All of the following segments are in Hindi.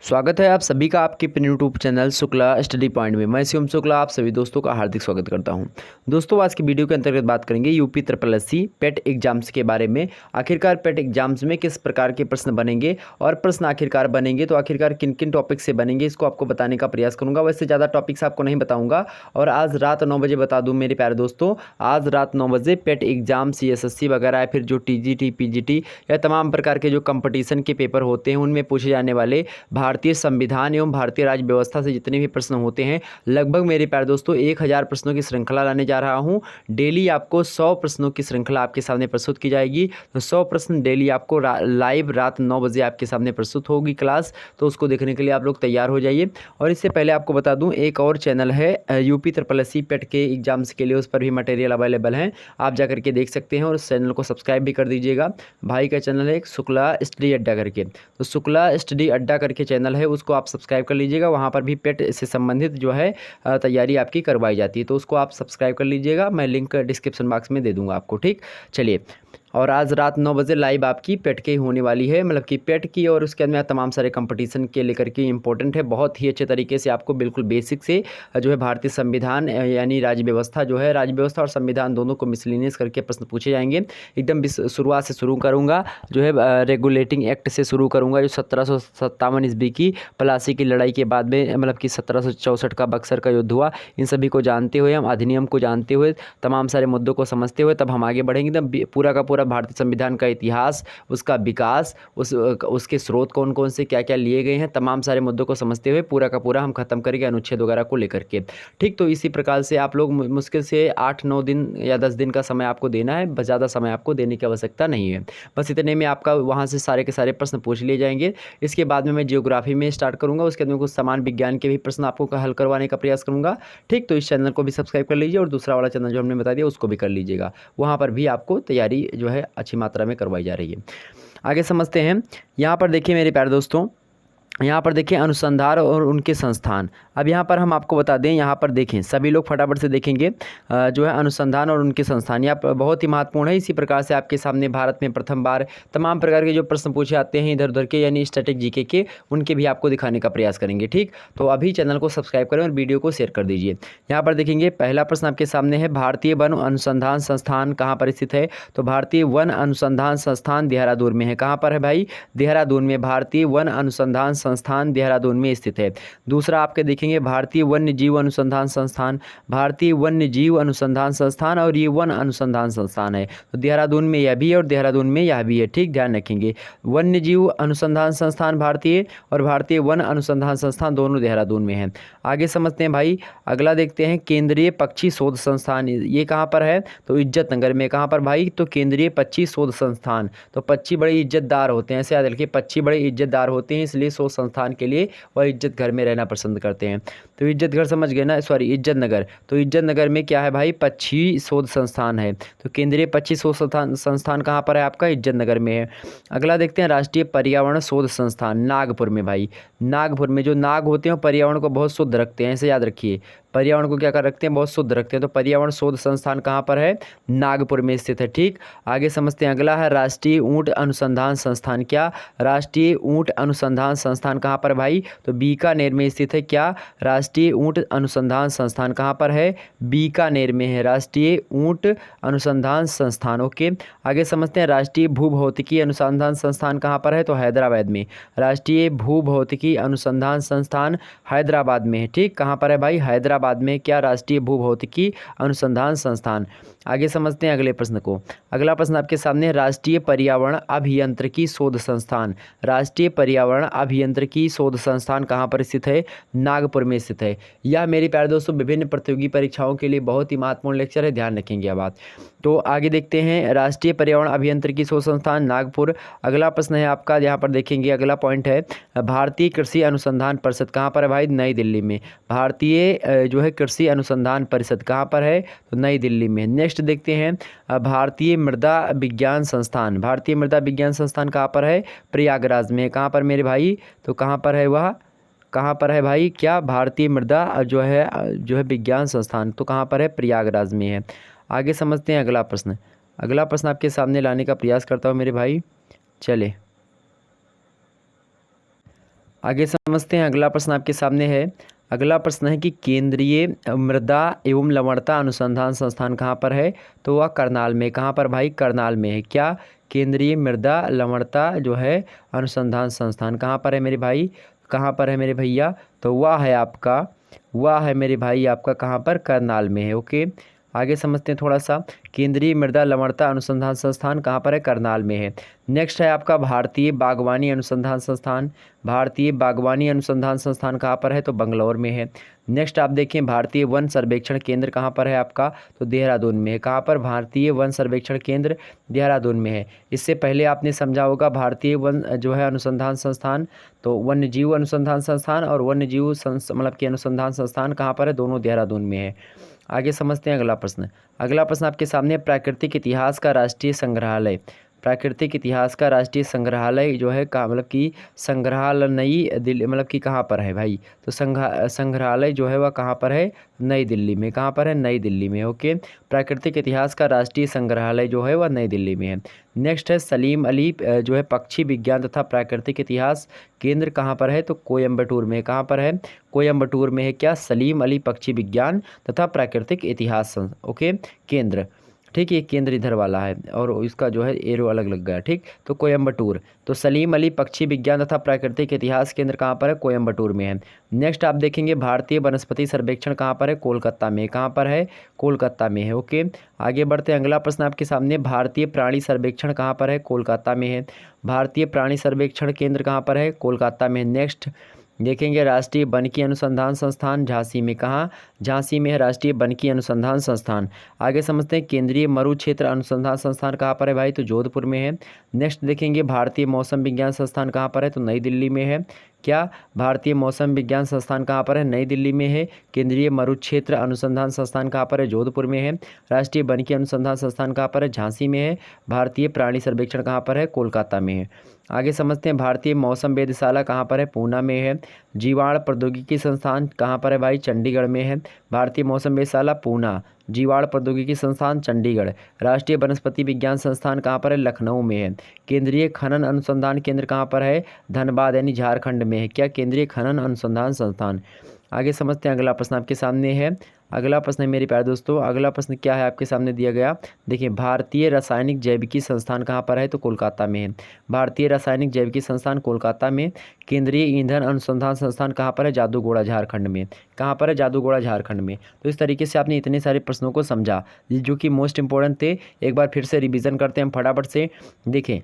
स्वागत है आप सभी का आपके अपने YouTube channel Shukla study point में। मैं शिवम शुक्ला आप सभी दोस्तों का हार्दिक स्वागत करता हूं। दोस्तों आज की वीडियो के अंतर्गत बात करेंगे यूपी ट्रिपल एससी पेट एग्जाम्स के बारे में। आखिरकार पेट एग्जाम्स में किस प्रकार के प्रश्न बनेंगे और प्रश्न आखिरकार बनेंगे तो आखिरकार किन किन टॉपिक से बनेंगे इसको आपको बताने का प्रयास करूँगा। वैसे ज़्यादा टॉपिक्स आपको नहीं बताऊँगा और आज रात 9 बजे बता दूँ मेरे प्यारे दोस्तों, आज रात 9 बजे पेट एग्जाम CSSC वगैरह या फिर जो TGT PGT या तमाम प्रकार के जो कंपटीशन के पेपर होते हैं उनमें पूछे जाने वाले भारतीय संविधान एवं भारतीय राज्य व्यवस्था से जितने भी प्रश्न होते हैं, लगभग मेरे प्यारे दोस्तों 1000 प्रश्नों की श्रृंखला लाने जा रहा हूं। डेली आपको 100 प्रश्नों की श्रृंखला आपके सामने प्रस्तुत की जाएगी। तो 100 प्रश्न डेली आपको लाइव रात 9 बजे आपके सामने प्रस्तुत होगी क्लास। तो उसको देखने के लिए आप लोग तैयार हो जाइए। और इससे पहले आपको बता दूँ, एक और चैनल है यूपी ट्रिपल एससी पेट के एग्जाम्स के लिए, उस पर भी मटेरियल अवेलेबल है, आप जाकर के देख सकते हैं। और उस चैनल को सब्सक्राइब भी कर दीजिएगा। भाई का चैनल है एक शुक्ला स्टडी अड्डा करके, तो शुक्ला स्टडी अड्डा करके चैनल है, उसको आप सब्सक्राइब कर लीजिएगा। वहाँ पर भी पेट से संबंधित जो है तैयारी आपकी करवाई जाती है, तो उसको आप सब्सक्राइब कर लीजिएगा। मैं लिंक डिस्क्रिप्शन बॉक्स में दे दूँगा आपको, ठीक। चलिए, और आज रात 9 बजे लाइव आपकी पेट की होने वाली है, मतलब कि पेट की और उसके अंदर तमाम सारे कंपटीशन के लेकर के इंपॉर्टेंट है। बहुत ही अच्छे तरीके से आपको बिल्कुल बेसिक से जो है भारतीय संविधान यानी राज्य व्यवस्था जो है, राज्य व्यवस्था और संविधान दोनों को मिसलिनियस करके प्रश्न पूछे जाएंगे। एकदम शुरुआत से शुरू करूँगा, जो है रेगुलेटिंग एक्ट से शुरू करूँगा, जो 1757 ईस्वी की प्लासी की लड़ाई के बाद में, मतलब कि 1764 का बक्सर का युद्ध हुआ। इन सभी को जानते हुए, हम अधिनियम को जानते हुए, तमाम सारे मुद्दों को समझते हुए तब हम आगे बढ़ेंगे। तब पूरा का पूरा भारतीय संविधान का इतिहास, उसका विकास, उसके स्रोत कौन कौन से क्या क्या लिए गए हैं, तमाम सारे मुद्दों को समझते हुए पूरा का पूरा हम खत्म करेंगे अनुच्छेद वगैरह को लेकर के, ठीक। तो इसी प्रकार से आप लोग मुश्किल से 8-9 दिन या 10 दिन का समय आपको देना है, बस ज़्यादा समय आपको देने की आवश्यकता नहीं है। बस इतने में आपका वहाँ से सारे के सारे प्रश्न पूछ लिए जाएंगे। इसके बाद में मैं जियोग्राफी में स्टार्ट करूँगा, उसके बाद में कुछ समान विज्ञान के भी प्रश्न आपको हल करवाने का प्रयास करूँगा, ठीक। तो इस चैनल को भी सब्सक्राइब कर लीजिए और दूसरा वाला चैनल जो हमने बता दिया उसको भी कर लीजिएगा। वहाँ पर भी आपको तैयारी जो है अच्छी मात्रा में करवाई जा रही है। आगे समझते हैं। यहाँ पर देखिए मेरे प्यारे दोस्तों, यहाँ पर देखिए अनुसंधान और उनके संस्थान। अब यहाँ पर हम आपको बता दें, यहाँ पर देखें सभी लोग फटाफट से देखेंगे, जो है अनुसंधान और उनके संस्थान, यह बहुत ही महत्वपूर्ण है। इसी प्रकार से आपके सामने भारत में प्रथम बार तमाम प्रकार के जो प्रश्न पूछे आते हैं इधर उधर के, यानी स्टैटिक जीके के, उनके भी आपको दिखाने का प्रयास करेंगे, ठीक। तो अभी चैनल को सब्सक्राइब करें और वीडियो को शेयर कर दीजिए। यहाँ पर देखेंगे पहला प्रश्न आपके सामने है, भारतीय वन अनुसंधान संस्थान कहाँ पर स्थित है? तो भारतीय वन अनुसंधान संस्थान देहरादून में है। कहाँ पर है भाई? देहरादून में। भारतीय वन अनुसंधान संस्थान देहरादून में स्थित है। दूसरा आपके देखेंगे भारतीय वन्य जीव अनुसंधान संस्थान, भारतीय वन्य जीव अनुसंधान संस्थान, और ये वन अनुसंधान संस्थान है, तो देहरादून में यह भी है और देहरादून में यह भी है, ठीक। ध्यान रखेंगे, वन्य जीव अनुसंधान संस्थान भारतीय और भारतीय वन अनुसंधान संस्थान दोनों देहरादून में है। आगे समझते हैं भाई, अगला देखते हैं केंद्रीय पक्षी शोध संस्थान, ये कहाँ पर है? तो इज्जत नगर में। कहाँ पर भाई? तो केंद्रीय पक्षी शोध संस्थान। तो पक्षी बड़े इज्जतदार होते हैं, ऐसे याद रखिए, पक्षी बड़े इज्जतदार होते हैं, इसलिए शोध संस्थान के लिए वह इज्जत घर में रहना पसंद करते हैं। तो इज्जत घर समझ गए ना, सॉरी इज्जत नगर। तो इज्जत नगर में क्या है भाई? पक्षी शोध संस्थान है। तो केंद्रीय पक्षी शोध संस्थान कहाँ पर है आपका? इज्जत नगर में है। अगला देखते हैं राष्ट्रीय पर्यावरण शोध संस्थान, नागपुर में भाई। नागपुर में जो नाग होते हैं पर्यावरण को बहुत शुद्ध रखते हैं, ऐसे याद रखिए, पर्यावरण को क्या कर रखते हैं? बहुत शुद्ध रखते हैं। तो पर्यावरण शोध संस्थान कहाँ पर है? नागपुर में स्थित है, ठीक। आगे समझते हैं, अगला है राष्ट्रीय ऊंट अनुसंधान संस्थान। क्या? राष्ट्रीय ऊंट अनुसंधान संस्थान कहाँ पर भाई? तो बीकानेर में स्थित है। क्या? राष्ट्रीय ऊंट अनुसंधान संस्थान कहाँ पर है? बीकानेर में है, राष्ट्रीय ऊंट अनुसंधान संस्थान, ओके। आगे समझते हैं राष्ट्रीय भूभौतिकी अनुसंधान संस्थान कहाँ पर है? तो हैदराबाद में। राष्ट्रीय भूभौतिकी अनुसंधान संस्थान हैदराबाद में है, ठीक। कहाँ पर है भाई? हैदराबाद में। क्या? राष्ट्रीय भूभौतिकी अनुसंधान संस्थान। आगे समझते हैं अगले प्रश्न को। अगला प्रश्न आपके सामने, राष्ट्रीय पर्यावरण अभियांत्रिकी शोध संस्थान। राष्ट्रीय पर्यावरण अभियांत्रिकी शोध संस्थान कहाँ पर स्थित है? नागपुर में स्थित है। यह मेरे प्यारे दोस्तों विभिन्न प्रतियोगी परीक्षाओं के लिए बहुत ही महत्वपूर्ण लेक्चर है, ध्यान रखेंगे यह बात। तो आगे देखते हैं, राष्ट्रीय पर्यावरण अभियांत्रिकी शोध संस्थान नागपुर। अगला प्रश्न है आपका, यहाँ पर देखेंगे अगला पॉइंट है, भारतीय कृषि अनुसंधान परिषद कहाँ पर है भाई? नई दिल्ली में। भारतीय जो है कृषि अनुसंधान परिषद कहाँ पर है? तो नई दिल्ली में। नेक्स्ट देखते हैं, भारतीय मृदा विज्ञान संस्थान। भारतीय मृदा विज्ञान संस्थान कहाँ पर है? प्रयागराज में। कहाँ पर मेरे भाई? तो कहाँ पर है वह? कहाँ पर है भाई? क्या? भारतीय मृदा जो है विज्ञान संस्थान, तो कहाँ पर है? प्रयागराज में है। आगे समझते हैं अगला प्रश्न। अगला प्रश्न आपके सामने लाने का प्रयास करता हूँ मेरे भाई, चले। आगे समझते हैं, अगला प्रश्न आपके सामने है। अगला प्रश्न है कि केंद्रीय मृदा एवं लवणता अनुसंधान संस्थान कहाँ पर है? तो वह करनाल में। कहाँ पर भाई? करनाल में है। क्या? केंद्रीय मृदा लवणता जो है अनुसंधान संस्थान कहाँ पर है मेरे भाई? कहाँ पर है मेरे भैया? तो वह है मेरे भाई आपका कहाँ पर? करनाल में है। ओके, आगे समझते हैं थोड़ा सा। केंद्रीय मृदा लवणता अनुसंधान संस्थान कहाँ पर है? करनाल में है। नेक्स्ट है आपका भारतीय बागवानी अनुसंधान संस्थान। भारतीय बागवानी अनुसंधान संस्थान कहाँ पर है? तो बंगलौर में है। नेक्स्ट आप देखें, भारतीय वन सर्वेक्षण केंद्र कहाँ पर है आपका? तो देहरादून में है। कहाँ पर? भारतीय वन सर्वेक्षण केंद्र देहरादून में है। इससे पहले आपने समझा होगा भारतीय वन जो है अनुसंधान संस्थान, तो वन्य जीव अनुसंधान संस्थान और वन्य जीव मतलब कि अनुसंधान संस्थान कहाँ पर है? दोनों देहरादून में है। आगे समझते हैं अगला प्रश्न। अगला प्रश्न आपके सामने, प्राकृतिक इतिहास का राष्ट्रीय संग्रहालय। प्राकृतिक इतिहास का राष्ट्रीय संग्रहालय जो है कहाँ, मतलब कि संग्रहालय नई दिल्ली, मतलब कि कहाँ पर है भाई? तो संग्रहालय जो है वह कहाँ पर है? नई दिल्ली में। कहाँ पर है? नई दिल्ली में। ओके, प्राकृतिक इतिहास का राष्ट्रीय संग्रहालय जो है वह नई दिल्ली में है। नेक्स्ट है सलीम अली जो है पक्षी विज्ञान तथा प्राकृतिक इतिहास केंद्र कहाँ पर है? तो कोयम्बटूर में। कहाँ पर है? कोयम्बटूर में है। क्या? सलीम अली पक्षी विज्ञान तथा प्राकृतिक इतिहास ओके केंद्र। ठीक है, केंद्र इधर वाला है और इसका जो है एरो अलग लग गया। ठीक, तो कोयम्बटूर, तो सलीम अली पक्षी विज्ञान तथा प्राकृतिक इतिहास केंद्र कहाँ पर है? कोयम्बटूर में है। नेक्स्ट आप देखेंगे, भारतीय वनस्पति सर्वेक्षण कहाँ पर है? कोलकाता में। कहाँ पर है? कोलकाता में है। ओके, आगे बढ़ते हैं, अगला प्रश्न आपके सामने, भारतीय प्राणी सर्वेक्षण कहाँ पर है? कोलकाता में है। भारतीय प्राणी सर्वेक्षण केंद्र कहाँ पर है? कोलकाता में। नेक्स्ट देखेंगे, राष्ट्रीय वनिकी अनुसंधान संस्थान झांसी में। कहाँ? झांसी में है राष्ट्रीय वनिकी अनुसंधान संस्थान। आगे समझते हैं, केंद्रीय मरु क्षेत्र अनुसंधान संस्थान कहाँ पर है भाई? तो जोधपुर में है। नेक्स्ट देखेंगे, भारतीय मौसम विज्ञान संस्थान कहाँ पर है? तो नई दिल्ली में है। क्या? भारतीय मौसम विज्ञान संस्थान कहाँ पर है? नई दिल्ली में है। केंद्रीय मरु क्षेत्र अनुसंधान संस्थान कहाँ पर है? जोधपुर में है। राष्ट्रीय वनिकी अनुसंधान संस्थान कहाँ पर है? झांसी में है। भारतीय प्राणी सर्वेक्षण कहाँ पर है? कोलकाता में है। आगे समझते हैं, भारतीय मौसम वेधशाला कहाँ पर है? पूना में है। जीवाणु प्रौद्योगिकी संस्थान कहाँ पर है भाई? चंडीगढ़ में है। भारतीय मौसम वेधशाला पूना, जीवाणु प्रौद्योगिकी संस्थान चंडीगढ़। राष्ट्रीय वनस्पति विज्ञान संस्थान कहाँ पर है? लखनऊ में है। केंद्रीय खनन अनुसंधान केंद्र कहाँ पर है? धनबाद यानी झारखंड में है। क्या? केंद्रीय खनन अनुसंधान संस्थान। आगे समझते हैं, अगला प्रश्न आपके सामने है। अगला प्रश्न है मेरे प्यारे दोस्तों, अगला प्रश्न क्या है आपके सामने दिया गया? देखिए, भारतीय रासायनिक जैविकी संस्थान कहाँ पर है? तो कोलकाता में है। भारतीय रासायनिक जैविकी संस्थान कोलकाता में। केंद्रीय ईंधन अनुसंधान संस्थान कहाँ पर है? जादूगोड़ा झारखंड में। कहाँ पर है? जादूगोड़ा झारखंड में। तो इस तरीके से आपने इतने सारे प्रश्नों को समझा जो कि मोस्ट इंपॉर्टेंट थे। एक बार फिर से रिवीजन करते हैं फटाफट से। देखें,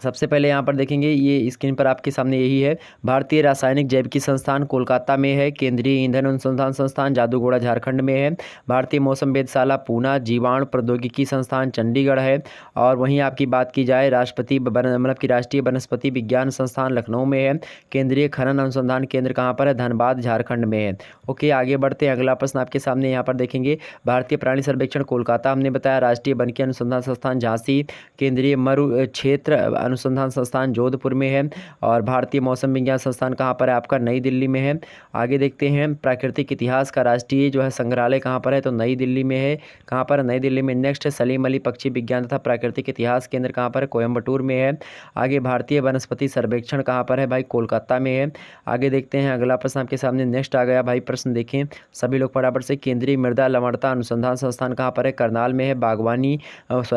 सबसे पहले यहाँ पर देखेंगे, ये स्क्रीन पर आपके सामने यही है, भारतीय रासायनिक जैविकी संस्थान कोलकाता में है। केंद्रीय ईंधन अनुसंधान संस्थान जादूगोड़ा झारखंड में है। भारतीय मौसम वेधशाला पूना, जीवाणु प्रौद्योगिकी संस्थान चंडीगढ़ है। और वहीं आपकी बात की जाए, मतलब कि राष्ट्रीय वनस्पति विज्ञान संस्थान लखनऊ में है। केंद्रीय खनन अनुसंधान केंद्र कहाँ पर है? धनबाद झारखंड में है। ओके, आगे बढ़ते हैं, अगला प्रश्न आपके सामने यहाँ पर देखेंगे, भारतीय प्राणी सर्वेक्षण कोलकाता हमने बताया, राष्ट्रीय वनिकी अनुसंधान संस्थान झांसी, केंद्रीय मरु क्षेत्र अनुसंधान संस्थान जोधपुर में है। और भारतीय मौसम विज्ञान संस्थान कहाँ पर है आपका? नई दिल्ली में है। आगे देखते हैं, प्राकृतिक इतिहास का राष्ट्रीय जो है संग्रहालय कहाँ पर है? तो नई दिल्ली में है। कहाँ पर? नई दिल्ली में। नेक्स्ट है, सलीम अली पक्षी विज्ञान तथा प्राकृतिक इतिहास केंद्र कहाँ पर है? कोयम्बटूर में है। आगे, भारतीय वनस्पति सर्वेक्षण कहाँ पर है भाई? कोलकाता में है। आगे देखते हैं, अगला प्रश्न आपके सामने नेक्स्ट आ गया भाई। प्रश्न देखें सभी लोग फटाफट से, केंद्रीय मृदा लवणता अनुसंधान संस्थान कहाँ पर है? करनाल में है।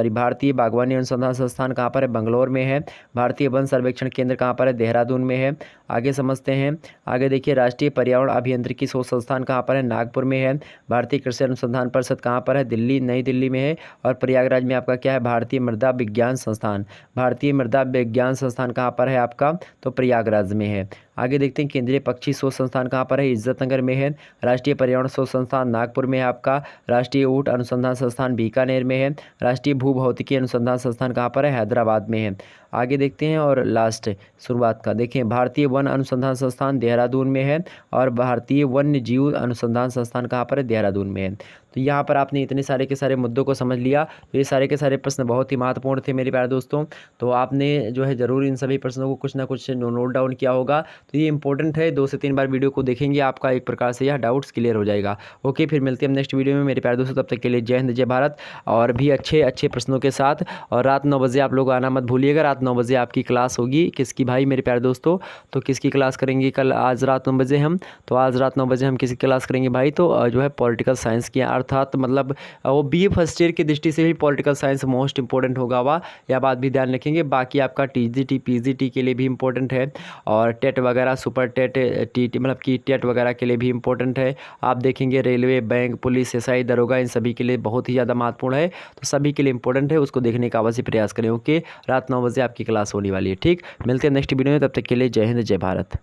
भारतीय बागवानी अनुसंधान संस्थान कहाँ पर है? बंगलौर में है। भारतीय वन सर्वेक्षण केंद्र कहाँ पर है? देहरादून में है। आगे समझते हैं, आगे देखिए, राष्ट्रीय पर्यावरण अभियांत्रिकी शोध संस्थान कहाँ पर है? नागपुर में है। भारतीय कृषि अनुसंधान परिषद कहाँ पर है? दिल्ली, नई दिल्ली में है। और प्रयागराज में आपका क्या है? भारतीय मृदा विज्ञान संस्थान। भारतीय मृदा विज्ञान संस्थान कहाँ पर है आपका? तो प्रयागराज में है। आगे देखते हैं, केंद्रीय पक्षी शोध संस्थान कहाँ पर है? इज्जतनगर में है। राष्ट्रीय पर्यावरण शोध संस्थान नागपुर में है आपका। राष्ट्रीय ऊँट अनुसंधान संस्थान बीकानेर में है। राष्ट्रीय भूभौतिकी अनुसंधान संस्थान कहाँ पर है? हैदराबाद में है। आगे देखते हैं, और लास्ट शुरुआत का देखें, भारतीय वन अनुसंधान संस्थान देहरादून में है। और भारतीय वन्य जीव अनुसंधान संस्थान कहाँ पर है? देहरादून में है। तो यहाँ पर आपने इतने सारे के सारे मुद्दों को समझ लिया। तो ये सारे के सारे प्रश्न बहुत ही महत्वपूर्ण थे मेरे प्यारे दोस्तों। तो आपने जो है ज़रूर इन सभी प्रश्नों को कुछ ना कुछ नोट डाउन किया होगा। तो ये इंपॉर्टेंट है, 2 से 3 बार वीडियो को देखेंगे, आपका एक प्रकार से यह डाउट्स क्लियर हो जाएगा। ओके, फिर मिलते हैं हम नेक्स्ट वीडियो में मेरे प्यारे दोस्तों। तब तक के लिए जय हिंद, जय भारत। और भी अच्छे अच्छे प्रश्नों के साथ, और रात 9 बजे आप लोग आना मत भूलिएगा। रात रात 9 बजे आपकी क्लास होगी। किसकी भाई मेरे प्यारे दोस्तों? तो किसकी क्लास करेंगे कल आज रात 9 बजे हम? तो आज रात 9 बजे हम किसकी क्लास करेंगे भाई? तो जो है पॉलिटिकल साइंस की, अर्थात मतलब वो बीए फर्स्ट ईयर की दृष्टि से भी पॉलिटिकल साइंस मोस्ट इंपॉर्टेंट होगा वह, यह बात भी ध्यान रखेंगे। बाकी आपका टीजीटी पीजीटी के लिए भी इम्पोर्टेंट है, और टेट वगैरह, सुपर टेट, टीटी मतलब की टेट वगैरह के लिए भी इम्पोर्टेंट है। आप देखेंगे रेलवे, बैंक, पुलिस, एसआई, दरोगा, इन सभी के लिए बहुत ही ज़्यादा महत्वपूर्ण है। तो सभी के लिए इंपॉर्टेंट है, उसको देखने का अवश्य प्रयास करें। ओके, रात 9 बजे आपकी क्लास होने वाली है। ठीक, मिलते हैं नेक्स्ट वीडियो में, तब तक के लिए जय हिंद, जय भारत।